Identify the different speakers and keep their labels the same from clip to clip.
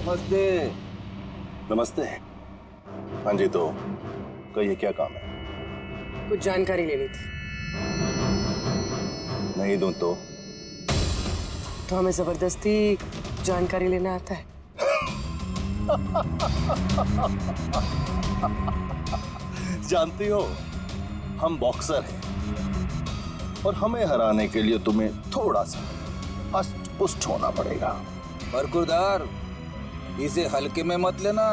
Speaker 1: नमस्ते।
Speaker 2: नमस्ते। हाँ जी, तो कहिए क्या काम है?
Speaker 3: कुछ जानकारी लेनी थी।
Speaker 2: नहीं दूं तो
Speaker 3: हमें जबरदस्ती जानकारी लेना आता है।
Speaker 2: जानती हो, हम बॉक्सर हैं और हमें हराने के लिए तुम्हें थोड़ा सा हष्ट-पुष्ट होना पड़ेगा।
Speaker 1: बरकुरदार, इसे हल्के में मत लेना,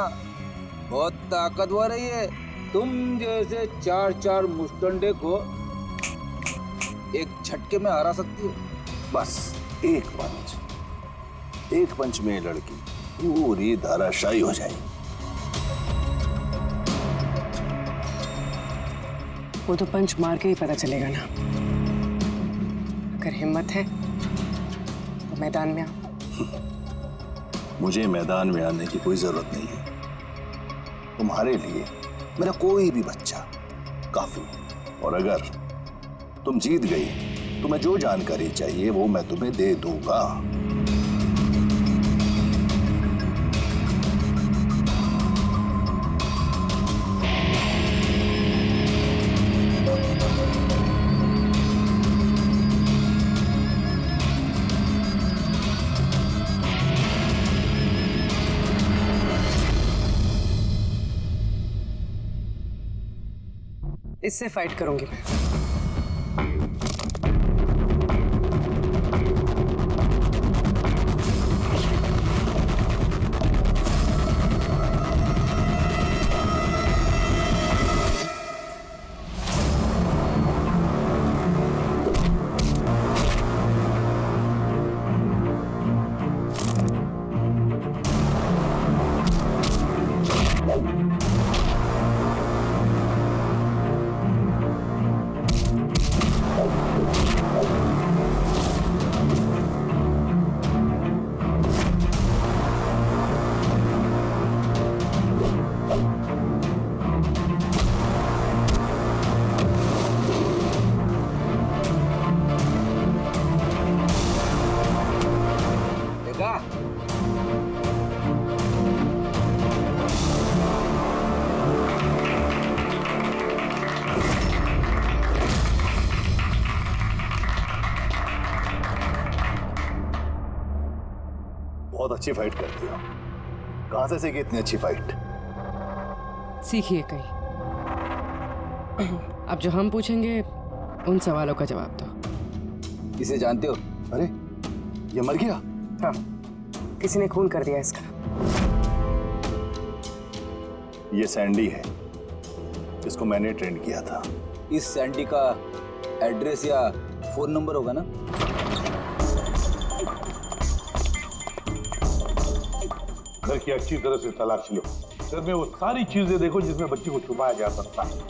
Speaker 1: बहुत ताकतवर है ये। तुम जैसे 4-4 मुस्टंडे को एक झटके में हरा सकती हो।
Speaker 2: बस एक पंच में लड़की पूरी धराशायी हो जाएगी।
Speaker 3: वो तो पंच मार के ही पता चलेगा ना। अगर हिम्मत है तो मैदान में आओ।
Speaker 2: मुझे मैदान में आने की कोई जरूरत नहीं है। तुम्हारे लिए मेरा कोई भी बच्चा काफी। और अगर तुम जीत गई तो मैं जो जानकारी चाहिए वो मैं तुम्हें दे दूंगा।
Speaker 3: इससे फाइट करूंगी मैं।
Speaker 1: देखा?
Speaker 2: बहुत अच्छी फाइट करती हो। कहां से सीखी इतनी अच्छी फाइट?
Speaker 3: सीखिए कहीं। अब जो हम पूछेंगे उन सवालों का जवाब दो।
Speaker 1: इसे जानते हो?
Speaker 2: अरे ये मर गया?
Speaker 3: हाँ, किसी ने खून कर दिया इसका।
Speaker 2: ये सैंडी है जिसको मैंने ट्रेन किया था।
Speaker 1: इस सैंडी का एड्रेस या फोन नंबर होगा ना?
Speaker 4: घर की अच्छी तरह से तलाश लो। घर में वो सारी चीजें देखो जिसमें बच्ची को छुपाया जा सकता है।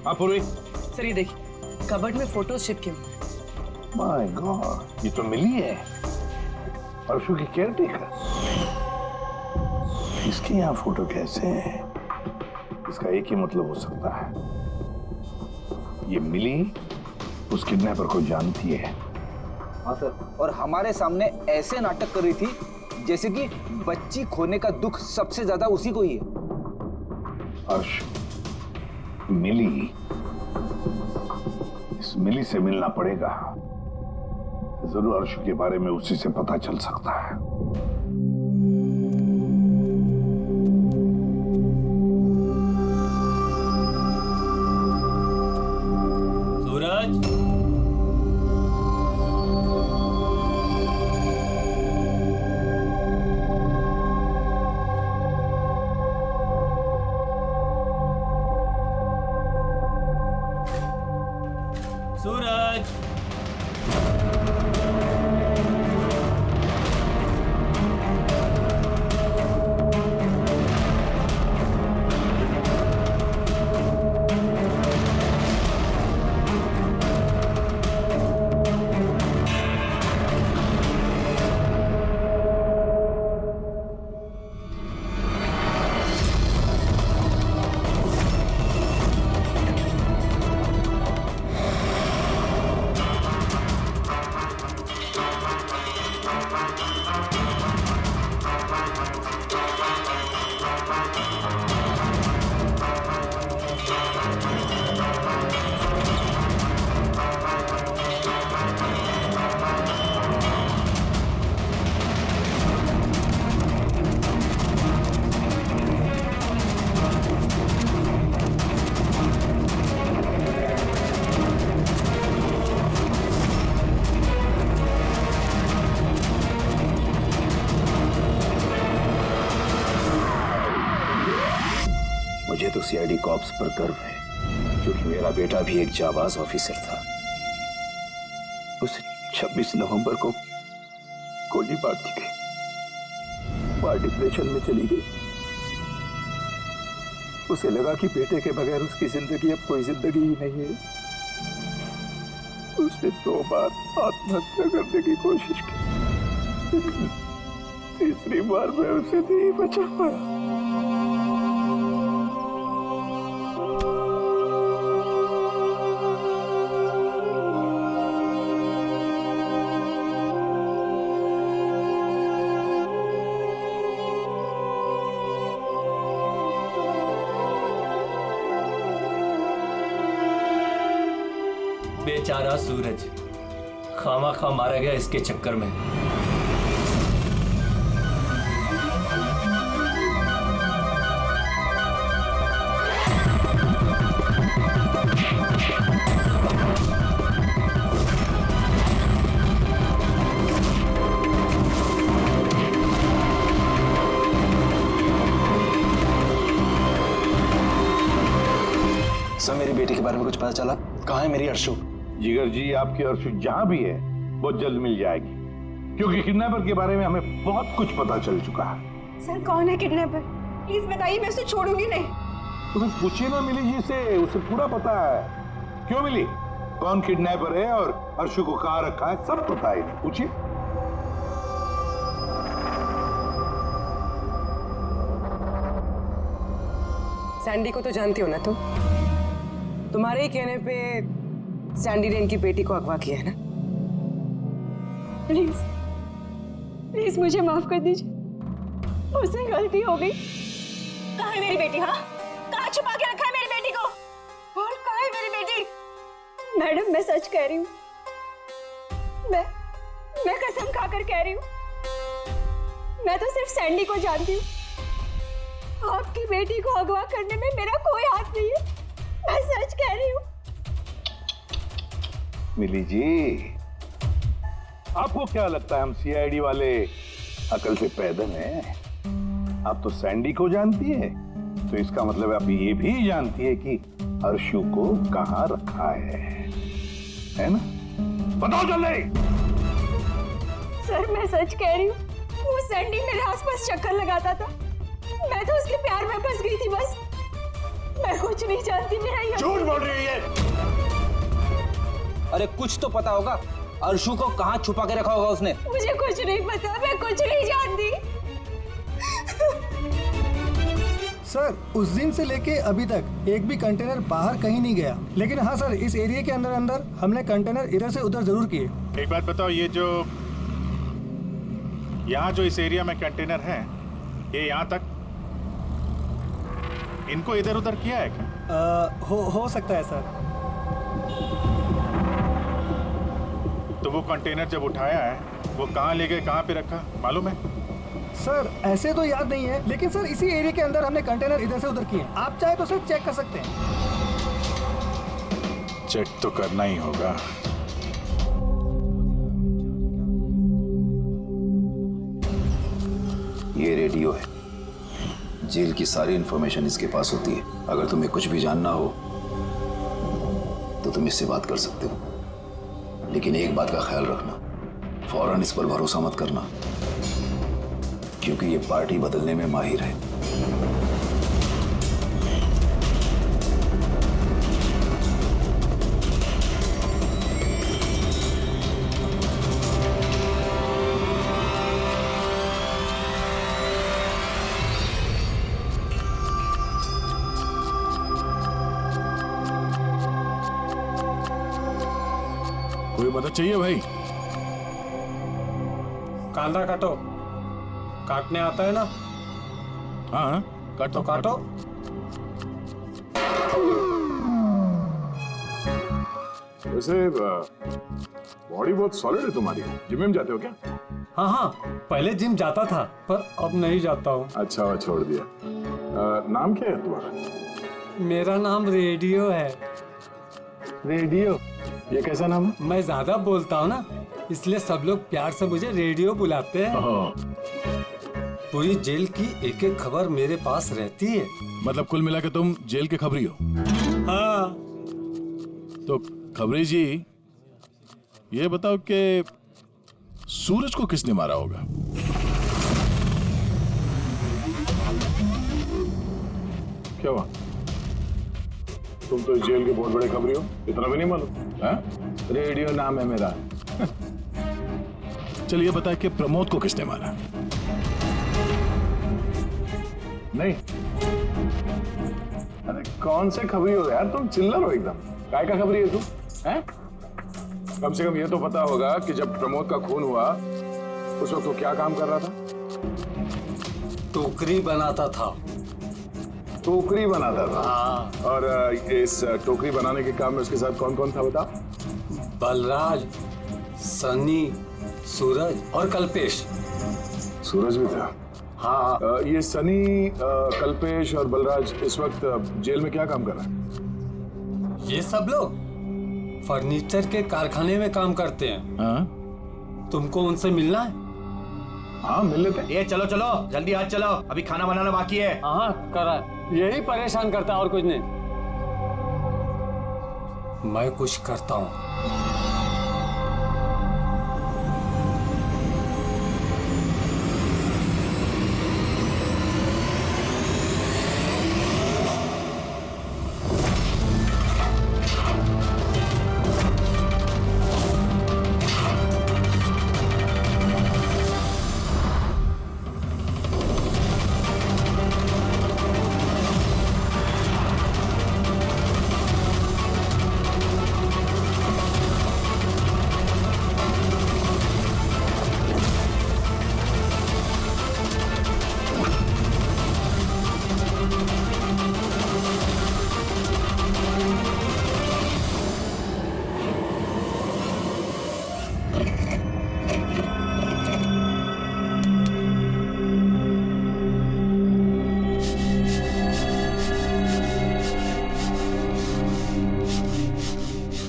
Speaker 4: हाँ पूर्वी।
Speaker 3: सर ये देखिए, कबर्ड में फोटोज चिपके हुए हैं।
Speaker 4: माय गॉड, ये तो मिली है परसों की केयरटेकर। इसके यहाँ फोटो कैसे है? इसका एक ही मतलब हो सकता है, ये मिली उस किडनैपर को जानती है।
Speaker 1: हाँ सर, और हमारे सामने ऐसे नाटक कर रही थी जैसे कि बच्ची खोने का दुख सबसे ज्यादा उसी को ही है।
Speaker 4: अर्श, मिली, इस मिली से मिलना पड़ेगा। जरूर अर्श के बारे में उसी से पता चल सकता है।
Speaker 5: सूरज, सूरज,
Speaker 2: मुझे तो सीआईडी कॉप्स पर गर्व है, क्योंकि मेरा बेटा भी एक जाबाज ऑफिसर था। उसे 26 नवंबर को गोली मार दी गई। मां डिप्रेशन में चली गई। उसे लगा कि बेटे के बगैर उसकी जिंदगी अब कोई जिंदगी ही नहीं है। उसने 2 बार आत्महत्या करने की कोशिश की, लेकिन तीसरी बार मैं उसे नहीं बचा पाया।
Speaker 5: बेचारा सूरज खामा खा मारा गया इसके चक्कर में।
Speaker 2: सर, मेरी बेटी के बारे में कुछ पता चला? कहाँ है मेरी अर्शु?
Speaker 4: जिगर जी, आपकी अर्शु जहां भी है बहुत जल्द मिल जाएगी, क्योंकि किडनैपर के बारे में हमें बहुत कुछ पता चल चुका है।
Speaker 6: सर, कौन है किडनैपर? प्लीज बताइए, मैं उसे छोड़ूंगी नहीं।
Speaker 4: तो पूछिए ना मिली जी से, उसे पूरा पता है। क्यों मिली, कौन किडनैपर है और अर्शु को कहाँ रखा है, सब पता है, पूछिए।
Speaker 3: सैंडी को तो जानती हो ना तुम? तुम्हारे ही कहने पे सैंडी ने इनकी बेटी को अगवा किया है ना?
Speaker 6: प्लीज प्लीज मुझे माफ कर दीजिए, मुझसे गलती हो गई। कहाँ है मेरी बेटी? हाँ, कहाँ छुपा के रखा है मेरी बेटी को? और कहाँ है मेरी बेटी? मैडम, मैं सच कह रही हूँ, मैं कसम खाकर कह रही हूँ, मैं तो सिर्फ सैंडी को जानती हूँ। आपकी बेटी को अगवा करने में मेरा कोई हाथ नहीं है, मैं सच कह रही हूँ।
Speaker 4: मिली जी, आपको क्या लगता है हम सीआईडी वाले अकल से पैदल हैं? आप तो सैंडी को जानती है, तो इसका मतलब आप ये भी जानती है कि अर्शु को कहाँ रखा है ना? बताओ जल्दी।
Speaker 6: सर, मैं सच कह रही हूँ, वो सैंडी मेरे आसपास चक्कर लगाता था, मैं तो उसके प्यार में फंस गई थी बस। मैं कुछ नहीं जानती, मेरा ये
Speaker 2: झूठ बोल रही है।
Speaker 1: अरे कुछ तो पता होगा, अर्शु को कहाँ छुपा के रखा होगा उसने?
Speaker 6: मुझे कुछ नहीं पता, मैं कुछ नहीं जानती।
Speaker 7: सर, उस दिन से लेके अभी तक एक भी कंटेनर बाहर कहीं नहीं गया, लेकिन हाँ सर, इस एरिया के अंदर अंदर हमने कंटेनर इधर से उधर जरूर किए।
Speaker 8: एक बात बताओ, ये जो यहाँ जो इस एरिया में कंटेनर है, ये यहाँ तक इनको इधर उधर किया है क्या?
Speaker 7: हो सकता है सर।
Speaker 8: तो वो कंटेनर जब उठाया है, वो कहाँ ले गए, कहाँ पे रखा, मालूम है?
Speaker 7: सर, ऐसे तो याद नहीं है, लेकिन सर इसी एरिया के अंदर हमने कंटेनर इधर से उधर किए। आप चाहे तो सर चेक कर सकते हैं।
Speaker 8: चेक तो करना ही होगा।
Speaker 2: ये रेडियो है, जेल की सारी इंफॉर्मेशन इसके पास होती है। अगर तुम्हें कुछ भी जानना हो तो तुम इससे बात कर सकते हो, लेकिन एक बात का ख्याल रखना, फौरन इस पर भरोसा मत करना, क्योंकि ये पार्टी बदलने में माहिर है।
Speaker 8: कोई मदद चाहिए भाई?
Speaker 9: कांदा काटो, काटने आता है ना?
Speaker 8: हाँ, काटो
Speaker 9: काटो।
Speaker 8: वैसे बॉडी बहुत सॉलिड है तुम्हारी। जिम में जाते हो क्या?
Speaker 9: हाँ हाँ, पहले जिम जाता था पर अब नहीं जाता हूँ।
Speaker 8: अच्छा, छोड़ दिया। नाम क्या है तुम्हारा?
Speaker 9: मेरा नाम रेडियो है।
Speaker 8: रेडियो? ये कैसा नाम है?
Speaker 9: मैं ज्यादा बोलता हूँ ना, इसलिए सब लोग प्यार से मुझे रेडियो बुलाते हैं। पूरी जेल की एक एक खबर मेरे पास रहती है।
Speaker 10: मतलब कुल मिला के तुम जेल के खबरी हो?
Speaker 9: हाँ।
Speaker 10: तो खबरी जी, ये बताओ कि सूरज को किसने मारा होगा?
Speaker 8: क्या हुआ? तुम तो इस जेल के बहुत बड़े खबरी हो, इतना भी नहीं मालूम? हाँ? रेडियो नाम है मेरा।
Speaker 10: चलिए बता कि प्रमोद को किसने मारा?
Speaker 8: नहीं। अरे कौन से खबरी हो यार तुम? चिल्लर हो एकदम। काय का खबरी है तू? हैं? कम से कम ये तो पता होगा कि जब प्रमोद का खून हुआ उस वक्त वो क्या काम कर रहा था?
Speaker 9: टोकरी बनाता था।
Speaker 8: टोकरी बनाता था?
Speaker 9: हाँ।
Speaker 8: और इस टोकरी बनाने के काम में उसके साथ कौन कौन था बता?
Speaker 9: बलराज, सनी, सूरज और कल्पेश।
Speaker 8: सूरज भी था?
Speaker 9: हाँ।
Speaker 8: ये सनी, कल्पेश और बलराज इस वक्त जेल में क्या काम कर रहे हैं?
Speaker 9: ये सब लोग फर्नीचर के कारखाने में काम करते हैं।
Speaker 10: हाँ?
Speaker 9: तुमको उनसे मिलना है?
Speaker 8: हाँ, मिल लेते हैं।
Speaker 5: ये चलो चलो, जल्दी आज चलो, अभी खाना बनाना बाकी है।
Speaker 9: हाँ करा, यही परेशान करता है और कुछ नहीं। मैं कुछ करता हूँ।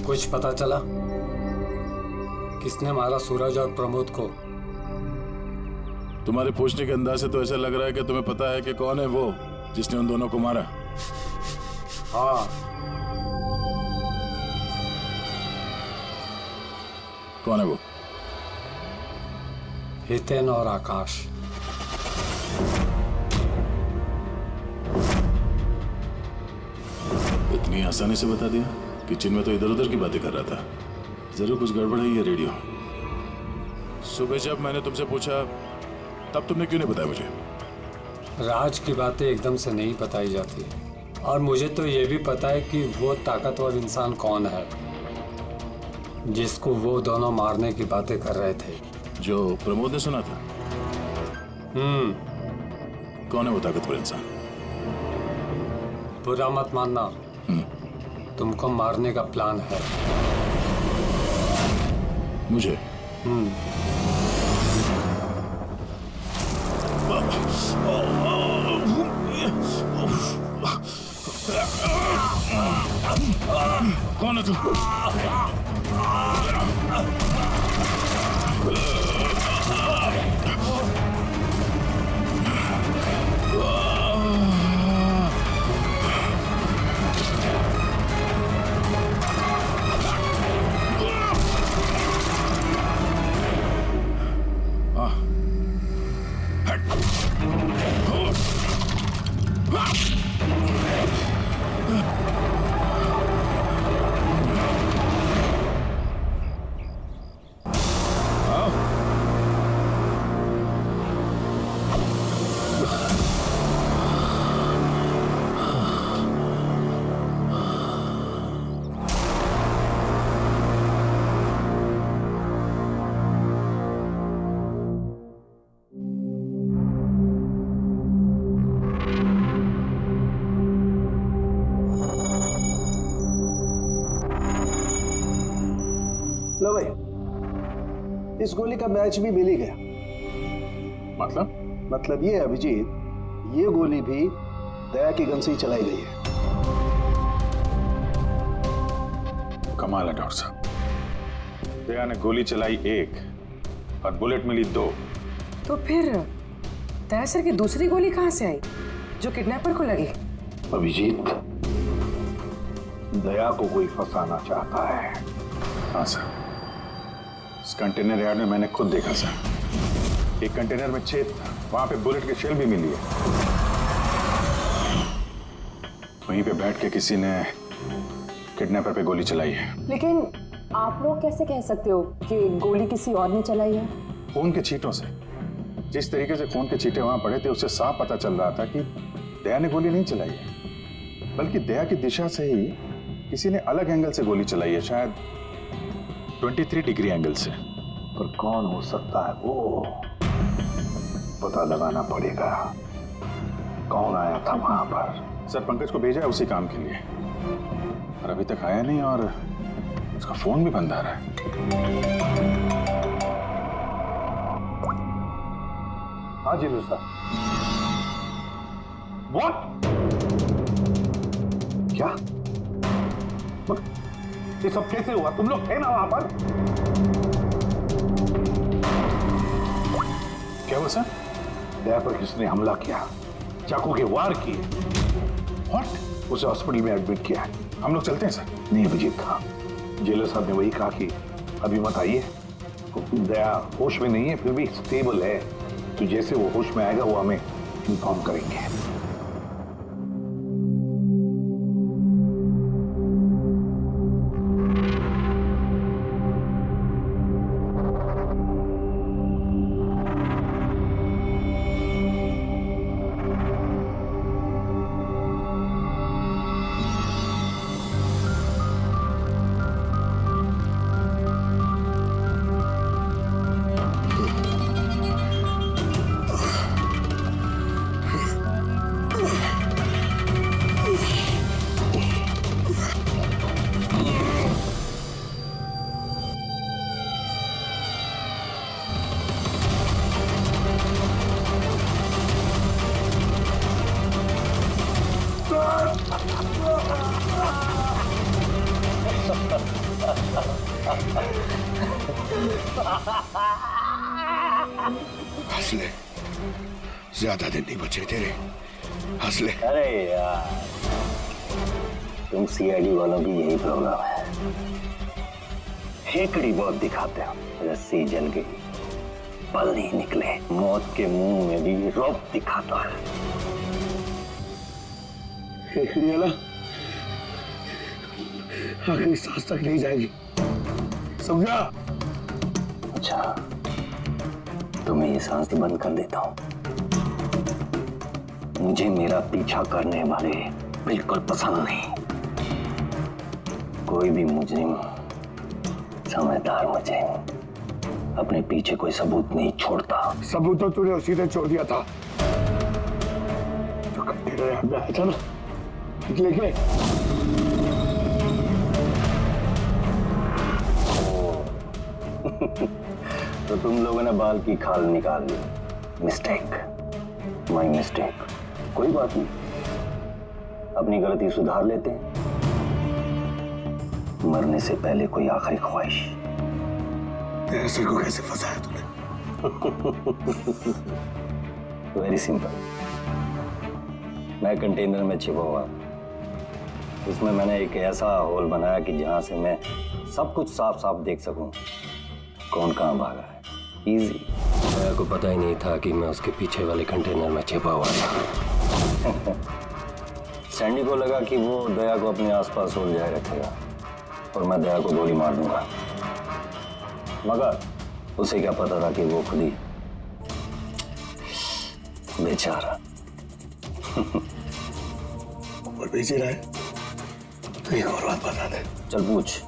Speaker 9: कुछ पता चला किसने मारा सूरज और प्रमोद को?
Speaker 10: तुम्हारे पूछने के अंदाज से तो ऐसा लग रहा है कि तुम्हें पता है कि कौन है वो जिसने उन दोनों को मारा।
Speaker 9: हाँ।
Speaker 10: कौन है वो?
Speaker 9: हितेन और आकाश।
Speaker 10: इतनी आसानी से बता दिया? किचन में तो इधर उधर की बातें कर रहा था। जरूर कुछ गड़बड़ है ये रेडियो। सुबह जब मैंने तुमसे पूछा तब तुमने क्यों नहीं बताया मुझे?
Speaker 9: राज की बातें एकदम से नहीं बताई जाती, और मुझे तो ये भी पता है कि वो ताकतवर इंसान कौन है जिसको वो दोनों मारने की बातें कर रहे थे।
Speaker 10: जो प्रमोद ने सुना था? कौन है वो ताकतवर इंसान?
Speaker 9: बुरा मत मानना, तुमको मारने का प्लान है।
Speaker 10: मुझे? कौन है तू?
Speaker 2: लो भाई, इस गोली का मैच भी मिल ही गया। मतलब ये अभिजीत, ये गोली भी दया की गन से ही चलाई गई है।
Speaker 8: कमाल है डॉक्टर साहब, दया ने गोली चलाई 1 और बुलेट मिली 2।
Speaker 3: तो फिर दया सर की दूसरी गोली कहाँ से आई जो किडनैपर को लगी?
Speaker 2: अभिजीत, दया को कोई फंसाना चाहता है।
Speaker 8: हाँ सर, इस कंटेनर यार्ड में मैंने खुद देखा सर, एक कंटेनर में छेद था, वहां पे बुलेट की शेल भी मिली है। वहीं पे बैठ के किसी ने किडनैपर पे गोली चलाई है।
Speaker 6: लेकिन आप लोग कैसे कह सकते हो कि गोली किसी और ने चलाई है?
Speaker 8: खून के छींटों से, जिस तरीके से खून के छींटे वहां पड़े थे उससे साफ पता चल रहा था कि दया ने गोली नहीं चलाई है, बल्कि दया की दिशा से ही किसी ने अलग एंगल से गोली चलाई है, शायद 23 डिग्री एंगल से।
Speaker 2: पर कौन हो सकता है वो पता लगाना पड़ेगा। कौन आया था वहां पर?
Speaker 8: सर पंकज को भेजा है उसी काम के लिए, और अभी तक आया नहीं, और उसका फोन भी बंद आ रहा है।
Speaker 2: हाँ जी सर।
Speaker 8: What?
Speaker 2: क्या? ये सब कैसे हुआ? तुम लोग थे ना वहां पर?
Speaker 8: क्या हुआ सर?
Speaker 2: दया पर किसने हमला किया, चाकू के वार किए।
Speaker 8: What?
Speaker 2: उसे हॉस्पिटल में एडमिट किया है।
Speaker 8: हम लोग चलते हैं सर।
Speaker 2: नहीं अभिजीत, हाँ, जेलर साहब ने वही कहा कि अभी मत आइए। दया होश में नहीं है, फिर भी स्टेबल है, तो जैसे वो होश में आएगा वो हमें इन्फॉर्म करेंगे।
Speaker 11: हंसले, ज्यादा दिन नहीं बचे तेरे। हंसले।
Speaker 12: अरे यार, तुम सीआईडी वालों की यही प्रॉब्लम है, हेकड़ी बहुत दिखाते हो। रस्सी जल गई, पल नहीं निकले, मौत के मुंह में भी रौब दिखाता है।
Speaker 11: हेकड़ी वाला आखिरी सांस तक नहीं जाएगी, समझा?
Speaker 12: अच्छा, तुम्हें ये सांस बंद कर देता हूं। मुझे मेरा पीछा करने वाले बिल्कुल पसंद नहीं। कोई भी मुजरिम, समझदार मुजरिम अपने पीछे कोई सबूत नहीं छोड़ता।
Speaker 11: सबूत तो तूने उसी ने छोड़ दिया था जो कंटेनर में आया था ना, लेके।
Speaker 12: तो तुम लोगों ने बाल की खाल निकाल ली। Mistake, my mistake. कोई बात नहीं, अपनी गलती सुधार लेते हैं। मरने से पहले कोई आखिरी ख्वाहिश।
Speaker 11: तेरे सर को कैसे फंसाया तूने?
Speaker 12: Very simple. मैं कंटेनर में छिपा हुआ, उसमें मैंने एक ऐसा होल बनाया कि जहां से मैं सब कुछ साफ साफ देख सकूं, कौन कहां भागा है। इजी।
Speaker 5: मेरे को पता ही नहीं था कि मैं उसके पीछे वाले कंटेनर में छिपा हुआ था।
Speaker 12: सैंडी को लगा कि वो दया को अपने आसपास उलझाए रखेगा और मैं दया को गोली मार दूंगा, मगर उसे क्या पता था कि वो खुद ही बेचारा
Speaker 11: और भेज रहा है। तो एक और बात बता दे।
Speaker 12: चल पूछ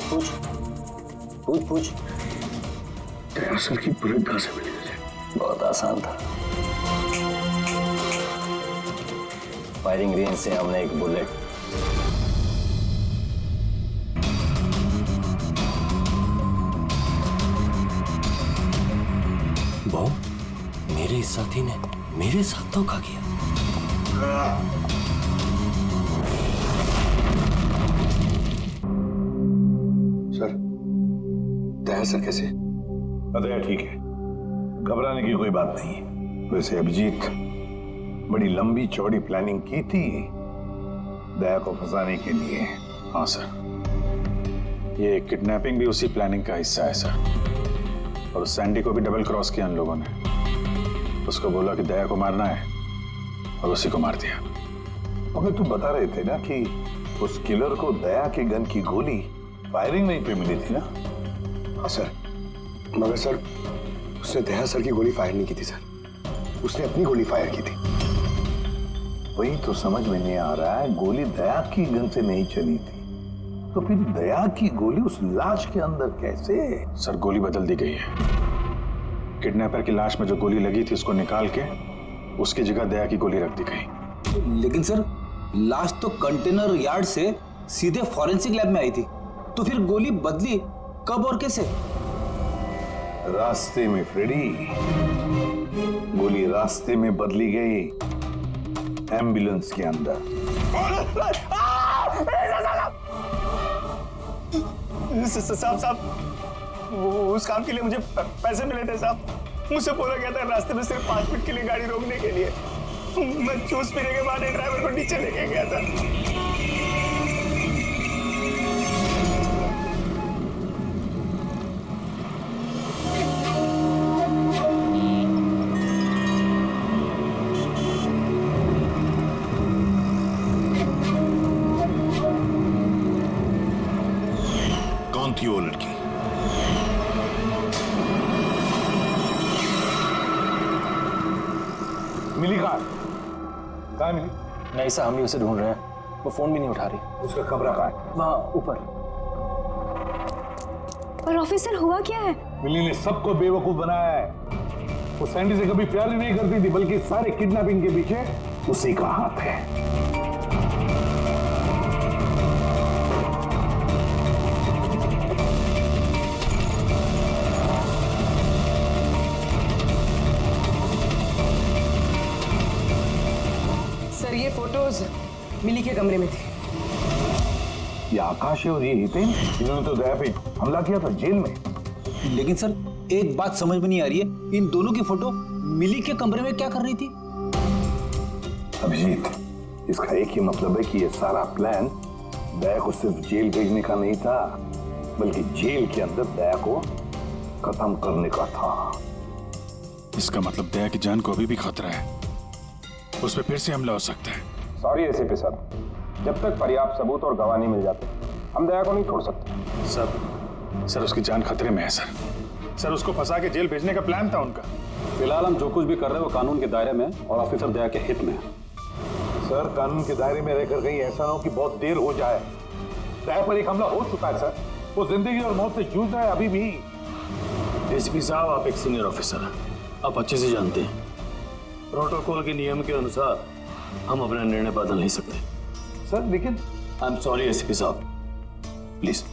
Speaker 12: पूछ पूछ पूछ।
Speaker 11: तेरा सर की बुलेट कहां से मिली तुझे?
Speaker 12: बहुत आसान था। फायरिंग रेंज से हमने एक बुलेट
Speaker 5: साथी ने मेरे साथ धोखा किया।
Speaker 11: सर, दया सर कैसे?
Speaker 4: दया ठीक है, घबराने की कोई बात नहीं है। वैसे अभिजीत बड़ी लंबी चौड़ी प्लानिंग की थी दया को फंसाने के लिए।
Speaker 8: हाँ सर, ये किडनैपिंग भी उसी प्लानिंग का हिस्सा है सर। और सैंडी को भी डबल क्रॉस किया उन लोगों ने। उसको बोला कि दया को मारना है और उसी को मार दिया।
Speaker 4: हमें तुम बता रहे थे ना कि उस किलर को दया के गन की गोली फायरिंग नहीं पे मिली थी ना?
Speaker 11: हाँ सर, मगर सर उसने दया सर की गोली फायर नहीं की थी सर, उसने अपनी गोली फायर की थी।
Speaker 4: वही तो समझ में नहीं आ रहा है, गोली दया की गन से नहीं चली थी तो फिर दया की गोली उस लाश के अंदर कैसे?
Speaker 8: सर गोली बदल दी गई है। किडनैपर की लाश में जो गोली लगी थी उसको निकाल के उसकी जगह दया की गोली रख दी गई।
Speaker 1: लेकिन सर लाश तो कंटेनर यार्ड से सीधे फॉरेंसिक लैब में आई थी, तो फिर गोली बदली कब और कैसे?
Speaker 4: रास्ते में फ्रेडी, गोली रास्ते में बदली गई, एम्बुलेंस के अंदर।
Speaker 13: साहब उस काम के लिए मुझे पैसे मिले थे साहब। मुझसे बोला गया था रास्ते में सिर्फ 5 मिनट के लिए गाड़ी रोकने के लिए। मैं जूस पीने के बाद ड्राइवर को नीचे लेके गया था।
Speaker 10: कौन थी वो लड़की?
Speaker 4: मिली कहाँ मिली?
Speaker 5: नहीं साहब, हम ही उसे ढूंढ रहे हैं, वो फोन भी नहीं उठा रही।
Speaker 4: उसका कमरा कहाँ है?
Speaker 5: वहाँ ऊपर।
Speaker 6: पर ऑफिसर हुआ क्या है?
Speaker 4: मिली ने सबको बेवकूफ बनाया है। वो सैंडी से कभी प्यार ही नहीं करती थी, बल्कि सारे किडनैपिंग के पीछे उसी का हाथ है।
Speaker 3: सर ये फोटोज मिली के कमरे में थी।
Speaker 4: ये आकाश है और ये हितेन, इन्होंने तो दया पे हमला किया था जेल में।
Speaker 1: लेकिन सर एक बात समझ में नहीं आ रही है, इन दोनों की फोटो मिली के कमरे में क्या कर रही थी?
Speaker 4: अभिजीत, इसका एक ही मतलब है कि ये सारा प्लान दया को सिर्फ जेल भेजने का नहीं था, बल्कि जेल के अंदर दया को खत्म करने का था।
Speaker 8: इसका मतलब दया की जान को अभी भी खतरा है, उस पर फिर से हमला हो सकता है।
Speaker 14: सॉरी एसीपी साहब, जब तक पर्याप्त सबूत और गवाह नहीं मिल जाते हम दया को नहीं छोड़ सकते।
Speaker 8: सर उसकी जान खतरे में है सर उसको फंसा के जेल भेजने का प्लान था उनका।
Speaker 14: फिलहाल हम जो कुछ भी कर रहे हैं वो कानून के दायरे में और ऑफिसर दया के हित में है।
Speaker 4: सर कानून के दायरे में रहकर कहीं ऐसा ना हो कि बहुत देर हो जाए। दया पर एक हमला हो चुका है सर, वो जिंदगी और मौत से जूझ रहा है अभी भी।
Speaker 10: एसीपी साहब, आप एक सीनियर ऑफिसर हैं, आप अच्छे से जानते हैं प्रोटोकॉल के नियम के अनुसार हम अपना निर्णय बदल नहीं सकते।
Speaker 4: सर लेकिन
Speaker 10: आई एम सॉरी एसीपी साहब, प्लीज।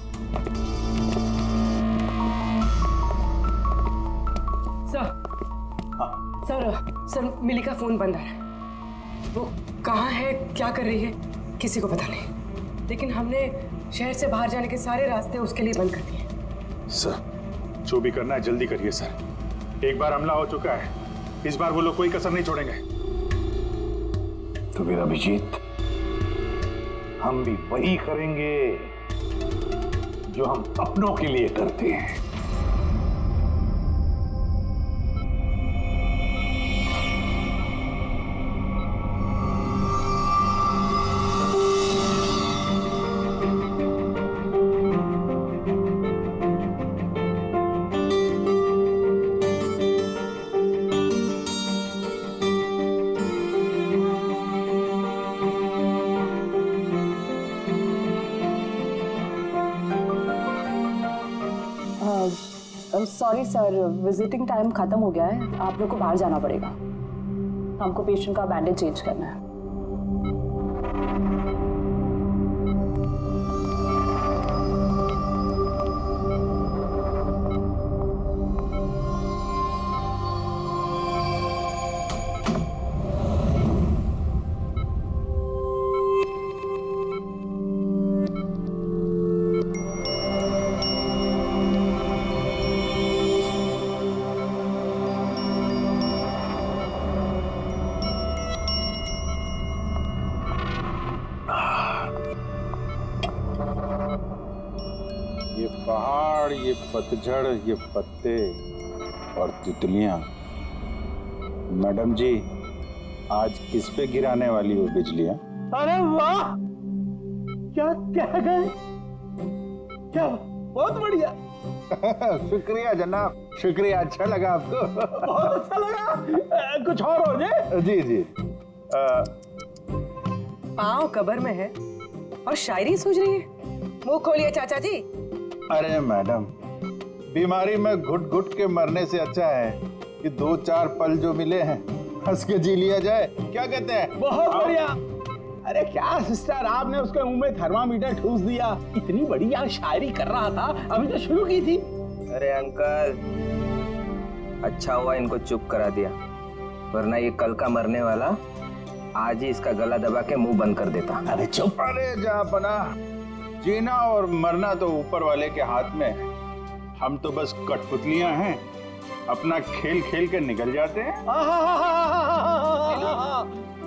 Speaker 3: सर मिली का फोन बंद आ रहा है। वो कहाँ है, क्या कर रही है, किसी को पता नहीं। लेकिन हमने शहर से बाहर जाने के सारे रास्ते उसके लिए बंद कर दिए।
Speaker 8: सर जो भी करना है जल्दी करिए सर, एक बार हमला हो चुका है, इस बार वो लोग कोई कसर नहीं छोड़ेंगे।
Speaker 4: तो फिर अभिजीत, हम भी वही करेंगे जो हम अपनों के लिए करते हैं।
Speaker 15: सॉरी सर, विजिटिंग टाइम खत्म हो गया है, आप लोग को बाहर जाना पड़ेगा। हमको पेशेंट का बैंडेज चेंज करना है।
Speaker 8: ये पहाड़, ये पतझड़, ये पत्ते और तितलियां। मैडम जी, आज किस पे गिराने वाली हो बिजलियां?
Speaker 16: अरे वाह, क्या कह गए, क्या बहुत बढ़िया।
Speaker 8: शुक्रिया जनाब, शुक्रिया। अच्छा लगा आपको?
Speaker 16: बहुत अच्छा लगा। कुछ और हो जाए?
Speaker 8: जी जी।
Speaker 3: पाँव कब्र में है और शायरी सूझ रही है। मुंह खोलिए चाचा जी।
Speaker 8: अरे मैडम, बीमारी में घुट घुट के मरने से अच्छा है कि 2-4 पल जो मिले हैं हंस के जी लिया जाए। क्या कहते हैं?
Speaker 16: बहुत बढ़िया। अरे क्या सिस्टर, आपने उसके मुंह में थर्मामीटर ठूस दिया। इतनी बढ़िया शायरी कर रहा था, अभी तो शुरू की थी।
Speaker 1: अरे अंकल, अच्छा हुआ इनको चुप करा दिया, वरना ये कल का मरने वाला आज ही इसका गला दबा के मुंह बंद कर देता।
Speaker 16: अरे चुप।
Speaker 8: अरे जापना, जीना और मरना तो ऊपर वाले के हाथ में है। हम तो बस कठपुतलियां हैं, अपना खेल खेल के निकल जाते हैं।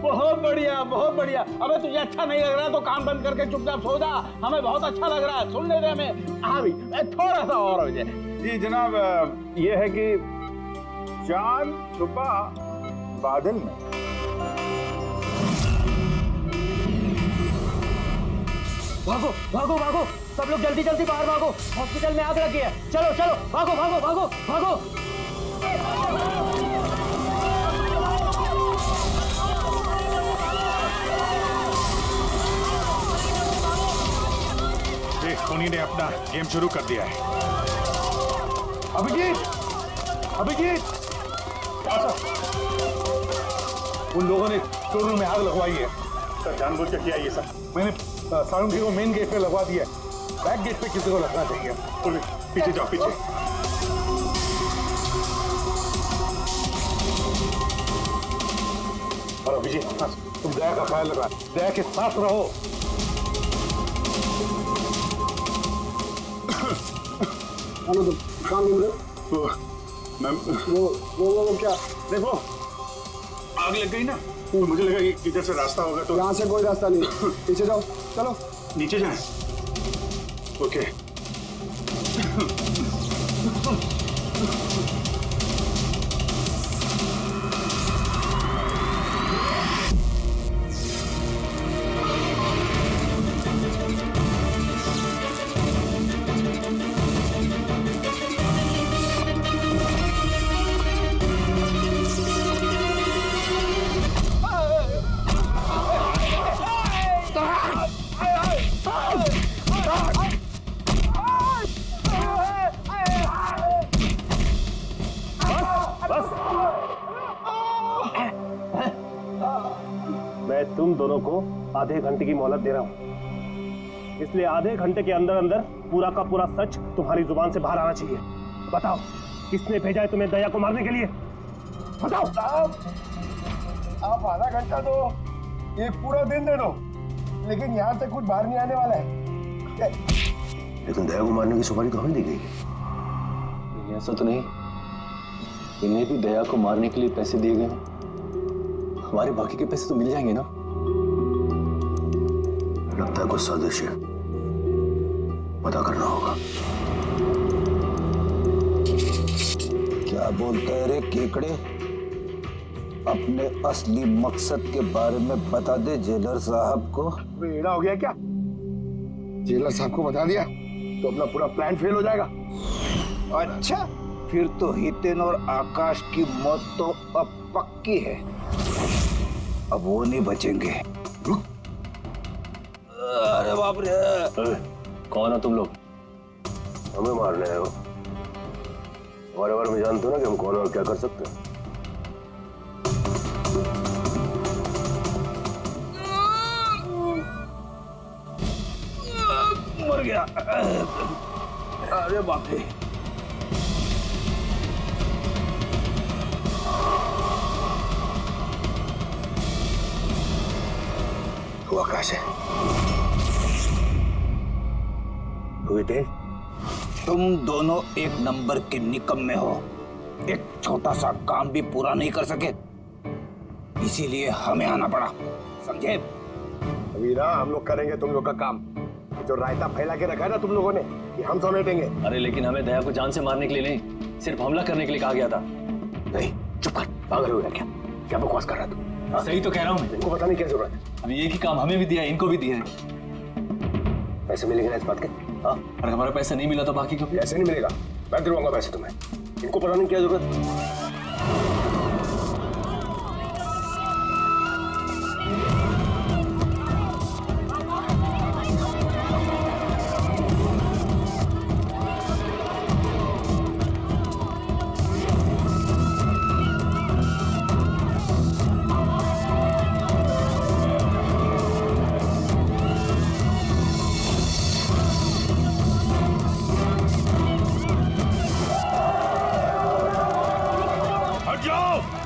Speaker 16: बहुत बढ़िया, बहुत बढ़िया। अबे तुझे अच्छा नहीं लग रहा तो कान बंद करके चुपचाप सो जा। हमें बहुत अच्छा लग रहा है, सुनने दे हमें। हाँ भी, थोड़ा सा और हो जाए।
Speaker 8: जी जनाब, ये है कि चांद छुपा बादल में।
Speaker 16: भागो भागो भागो, सब लोग जल्दी जल्दी बाहर भागो, हॉस्पिटल में आग लगी है। चलो चलो, भागो भागो भागो भागो।
Speaker 8: देख, उन्हीं ने अपना गेम शुरू कर दिया है। अभिजीत, अभिजीत,
Speaker 4: उन लोगों ने स्टोर रूम में आग लगवाई है। सर, जानबूझ के किया ये सब। मैंने सारुंगी को मेन गेट पे लगवा दिया है। बैक गेट पे किसी को लगना चाहिए। पीछे जाओ, पीछे। और अभिजीत, तुम दया का ख्याल रखना, दया के साथ रहो।
Speaker 11: तुम काम घूम रहे हो?
Speaker 8: मैम,
Speaker 11: वो क्या?
Speaker 8: देखो, आग लग गई ना, तो मुझे लगा कि इधर से रास्ता होगा। तो
Speaker 11: यहाँ से कोई रास्ता नहीं, पीछे जाओ। चलो
Speaker 8: नीचे जाएं। ओके।
Speaker 13: मैं तुम दोनों को आधे घंटे की मोहलत दे रहा हूं, इसलिए आधे घंटे के अंदर अंदर पूरा का पूरा सच तुम्हारी जुबान से बाहर आना चाहिए। बताओ, किसने भेजा है तुम्हें दया को मारने के लिए? बताओ।
Speaker 11: आप आधा घंटा दो, एक पूरा दिन दे दो, लेकिन यहाँ से कुछ बाहर नहीं आने वाला है।
Speaker 2: लेकिन दया को मारने की सुपारी तो हमें दी गई।
Speaker 17: ऐसा तो नहीं, इन्हें भी दया को मारने के लिए पैसे दिए गए। हमारे बाकी के पैसे तो मिल जाएंगे ना?
Speaker 2: लगता है कुछ साजिश है, पता करना होगा। क्या बोलता है रे केकड़े? अपने असली मकसद के बारे में बता दे जेलर साहब को।
Speaker 11: बेड़ा हो गया क्या? जेलर साहब को बता दिया तो अपना पूरा प्लान फेल हो जाएगा।
Speaker 1: अच्छा, फिर तो हितेन और आकाश की मौत तो अब पक्की है। अब वो नहीं बचेंगे।
Speaker 2: अरे बाप रे!
Speaker 17: कौन हो तुम लोग?
Speaker 2: हमें मारने आए हो? हमारे बारे में जानते हो ना कि हम कौन और क्या कर सकते हैं।
Speaker 1: मर गया। अरे बाप रे!
Speaker 2: वो आकाश है।
Speaker 1: तुम दोनों एक नंबर के निकम्मे हो। एक छोटा सा काम भी पूरा नहीं कर सके, इसीलिए हमें आना पड़ा, समझे?
Speaker 11: अभी ना हम लोग करेंगे तुम लोग का काम। जो रायता फैला के रखा है ना तुम लोगों ने कि हम समेटेंगे।
Speaker 17: अरे लेकिन हमें दया को जान से मारने के लिए नहीं, सिर्फ हमला करने के लिए कहा गया था।
Speaker 11: नहीं, चुप कर, पागल हो गया क्या? क्या बकवास कर रहा तू?
Speaker 17: हाँ? सही तो कह रहा हूँ मैं।
Speaker 11: इनको बताने की क्या जरूरत है?
Speaker 17: अभी एक ही काम हमें भी दिया है, इनको भी दिया है।
Speaker 11: पैसे मिलेंगे ना इस बात के?
Speaker 17: हाँ, अगर हमारा पैसा नहीं मिला तो बाकी को
Speaker 11: ऐसे नहीं मिलेगा, मैं दिलवाऊंगा पैसे तुम्हें। इनको बताने की क्या जरूरत?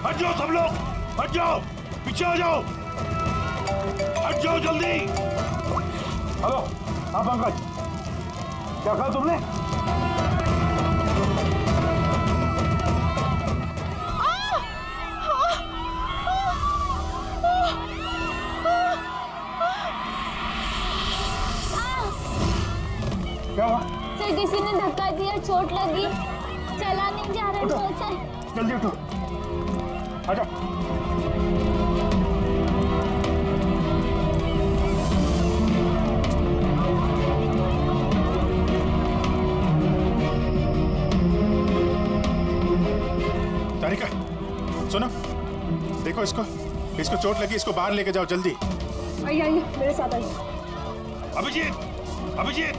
Speaker 10: हट जाओ सब लोग, हट जाओ, पीछे आ जाओ, हट जाओ जल्दी।
Speaker 4: हेलो, हाँ पंकज, क्या कहा तुमने? क्या हुआ?
Speaker 18: सर किसी ने धक्का दिया, चोट लगी, चला नहीं जा रहा है सर।
Speaker 4: जल्दी उठो, आजा।
Speaker 8: तारिका, सुनो, देखो इसको चोट लगी, इसको बाहर लेके जाओ जल्दी।
Speaker 15: आइए मेरे साथ आइए।
Speaker 10: अभिजीत,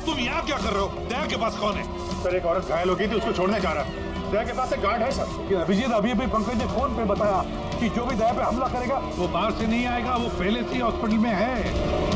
Speaker 10: तुम यहाँ क्या कर रहे हो? दया के पास कौन है?
Speaker 8: सर एक औरत घायल हो गई थी, उसको छोड़ने जा रहा। दया के पास एक गार्ड है सर।
Speaker 4: अभिजीत, अभी पंकज ने फोन पे बताया कि जो भी दया पे हमला करेगा
Speaker 10: वो बाहर से नहीं आएगा, वो पहले से हॉस्पिटल में है।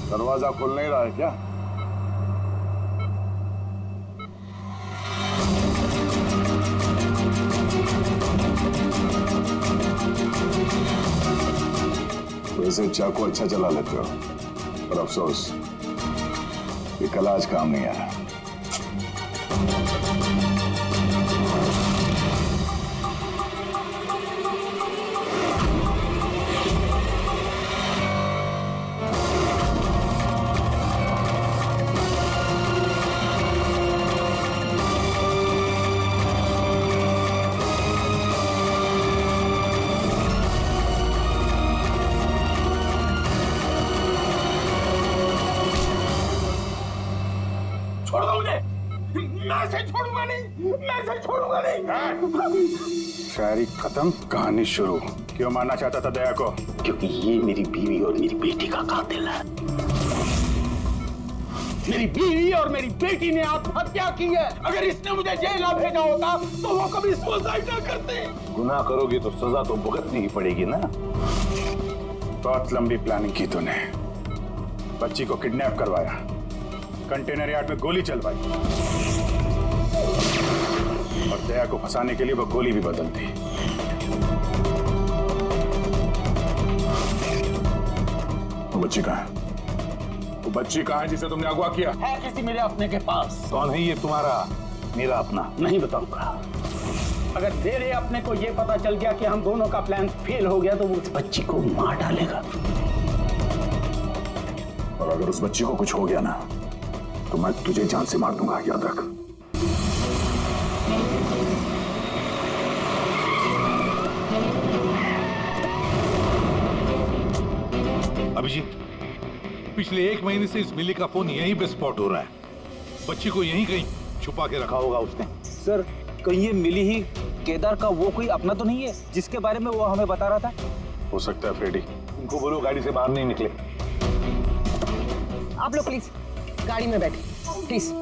Speaker 4: दरवाजा खुल नहीं रहा है क्या? वैसे चाकू अच्छा चला लेते हो, पर अफसोस ये कला आज काम नहीं आया।
Speaker 10: छोड़ दो मुझे, मैं से छोड़ूंगा नहीं, मैं से छोड़ूंगा नहीं।
Speaker 8: शायरी खत्म, कहानी शुरू। क्यों मारना चाहता था दया को?
Speaker 16: क्योंकि ये मेरी बीवी और मेरी बेटी का कातिल है। मेरी बीवी और मेरी बेटी ने आत्महत्या की है। अगर इसने मुझे जेल ना भेजा होता तो वो कभी सुसाइड ना करते।
Speaker 4: गुनाह करोगे तो सजा तो भुगतनी ही पड़ेगी ना।
Speaker 8: बहुत लंबी प्लानिंग की तूने। बच्ची को किडनैप करवाया, कंटेनर यार्ड में गोली चलवाई और दया को फंसाने के लिए वो गोली भी बदल दी।
Speaker 2: वो
Speaker 4: बच्ची कहाँ है? वो बच्ची कहाँ है जिसे तुमने अगवा किया?
Speaker 16: है किसी मेरे अपने के पास।
Speaker 4: कौन है ये तुम्हारा मेरा अपना?
Speaker 16: नहीं बताऊंगा। अगर तेरे अपने को ये पता चल गया कि हम दोनों का प्लान फेल हो गया तो वो उस बच्ची को मार डालेगा।
Speaker 4: और अगर उस बच्ची को कुछ हो गया ना तो मैं तुझे जान से मार दूंगा, याद रख।
Speaker 10: अभिजीत, पिछले 1 महीने से इस मिली का फोन यहीं पे स्पॉट हो रहा है। बच्ची को यहीं कहीं छुपा के रखा होगा उसने।
Speaker 1: सर, कहीं ये मिली ही केदार का वो कोई अपना तो नहीं है जिसके बारे में वो हमें बता रहा था?
Speaker 4: हो सकता है फ्रेडी। उनको बोलो गाड़ी से बाहर नहीं निकले।
Speaker 3: आप लोग प्लीज गाड़ी में बैठे प्लीज।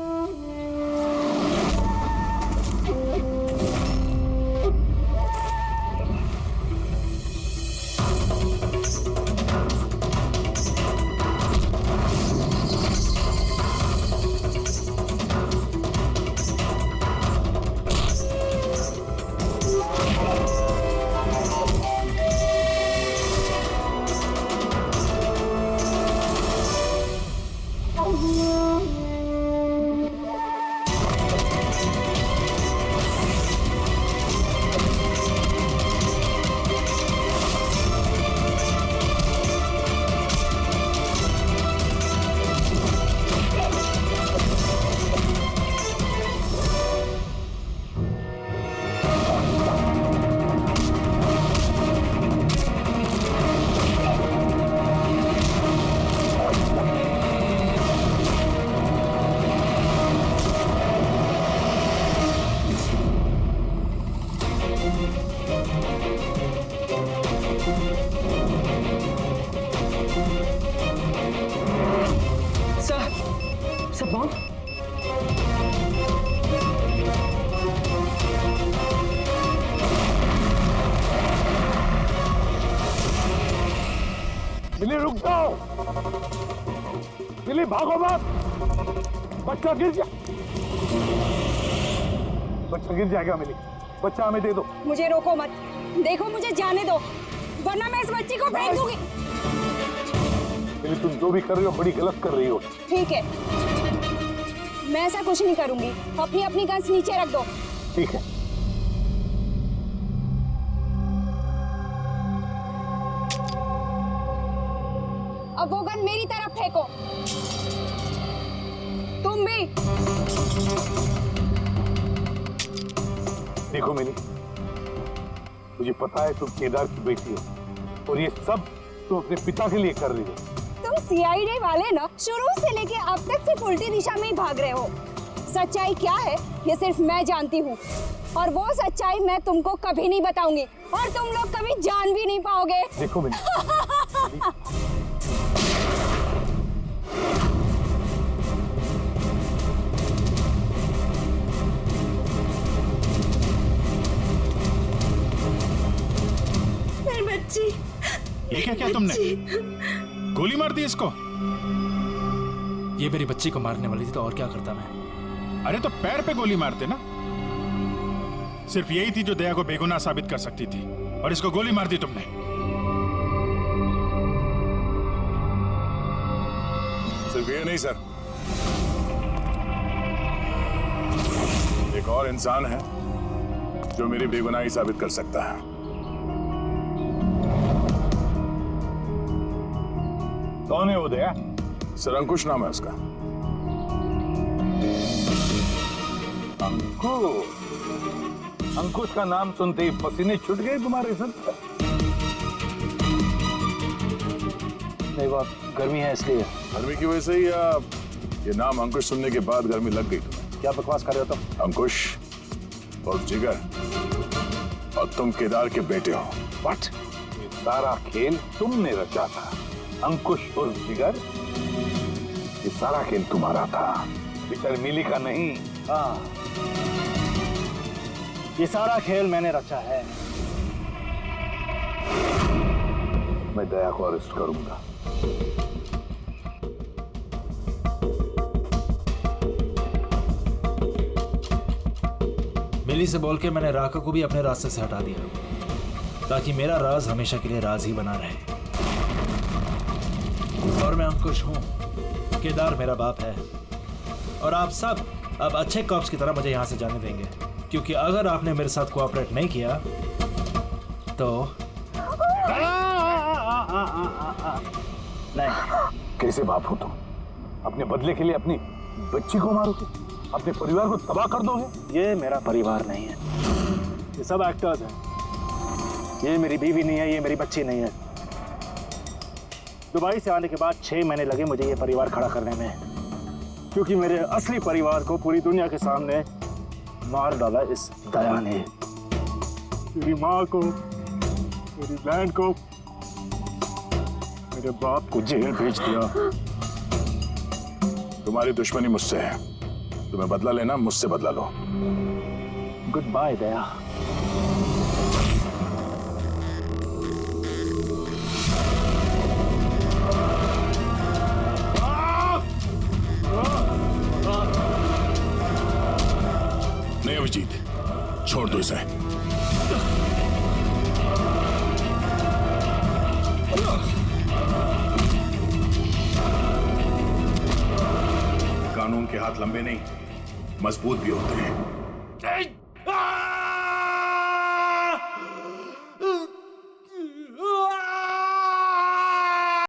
Speaker 3: सब बॉन्ड
Speaker 4: मिली, रुक जाओ। मिली, भागो मत। बच्चा गिर जा, बच्चा गिर जाएगा। मिली, बच्चा हमें दे दो।
Speaker 6: मुझे रोको मत, देखो मुझे जाने दो वरना मैं इस बच्ची को फेंक दूंगी।
Speaker 4: मिली, तुम जो भी कर रही हो बड़ी गलत कर रही हो।
Speaker 6: ठीक है, मैं ऐसा कुछ नहीं करूंगी। अपनी अपनी गन्स नीचे रख दो।
Speaker 4: ठीक है।
Speaker 6: अब वो गन मेरी तरफ फेंको। तुम भी।
Speaker 4: देखो मिली, मुझे पता है तुम केदार की बेटी हो और ये सब तुम अपने पिता के लिए कर रही हो।
Speaker 6: तुम सीआईडी वाले ना शुरू से लेके अब तक सिर्फ उल्टी दिशा में ही भाग रहे हो। सच्चाई क्या है ये सिर्फ मैं जानती हूँ और वो सच्चाई मैं तुमको कभी नहीं बताऊंगी और तुम लोग कभी जान भी नहीं पाओगे।
Speaker 4: देखो मिली,
Speaker 6: मेरी बच्ची।
Speaker 10: ये क्या किया तुमने? गोली मार दी इसको?
Speaker 19: ये मेरी बच्ची को मारने वाली थी तो और क्या करता मैं?
Speaker 10: अरे तो पैर पे गोली मारते ना। सिर्फ यही थी जो दया को बेगुनाह साबित कर सकती थी और इसको गोली मार दी तुमने।
Speaker 4: सिर्फ ये नहीं सर, एक और इंसान है जो मेरी बेगुनाही साबित कर सकता है। कौन है वो दया? सर अंकुश नाम है उसका।
Speaker 10: अंकुश? अंकुश का नाम सुनते ही पसीने छूट गए तुम्हारे सर?
Speaker 17: नहीं, बात गर्मी है इसलिए।
Speaker 4: गर्मी की वजह से ही या ये नाम अंकुश सुनने के बाद गर्मी लग गई तुम्हें?
Speaker 17: क्या बकवास कर रहे हो तुम?
Speaker 4: अंकुश और जिगर और तुम केदार के बेटे हो।
Speaker 10: व्हाट? ये सारा खेल तुमने रचा था। अंकुश और जिगर, ये सारा खेल तुम्हारा था, बेचारी मिली का नहीं।
Speaker 16: हाँ, ये सारा खेल मैंने रचा है।
Speaker 4: मैं दया को अरेस्ट करूंगा।
Speaker 19: मिली से बोल के मैंने राका को भी अपने रास्ते से हटा दिया ताकि मेरा राज हमेशा के लिए राज ही बना रहे। और मैं अंकुश हूँ। केदार मेरा बाप है और आप सब अब अच्छे कॉप्स की तरह मुझे यहाँ से जाने देंगे, क्योंकि अगर आपने मेरे साथ कोऑपरेट नहीं किया तो
Speaker 4: नहीं। कैसे बाप हो तुम? अपने बदले के लिए अपनी बच्ची को मारोगे, अपने परिवार को तबाह कर दोगे?
Speaker 13: ये मेरा परिवार नहीं है, ये सब एक्टर्स हैं। ये मेरी बीवी नहीं है, ये मेरी बच्ची नहीं है। दुबई से आने के बाद 6 महीने लगे मुझे ये परिवार खड़ा करने में, क्योंकि मेरे असली परिवार को पूरी दुनिया के सामने मार डाला इस दया ने। मेरी माँ को, मेरी बहन को, मेरे बाप को जेल भेज दिया।
Speaker 4: तुम्हारी दुश्मनी मुझसे है, तुम्हें बदला लेना, मुझसे बदला लो।
Speaker 13: गुड बाय दया।
Speaker 10: नहीं अभिजीत, छोड़ दो इसे।
Speaker 4: कानून के हाथ लंबे नहीं, मजबूत भी होते हैं।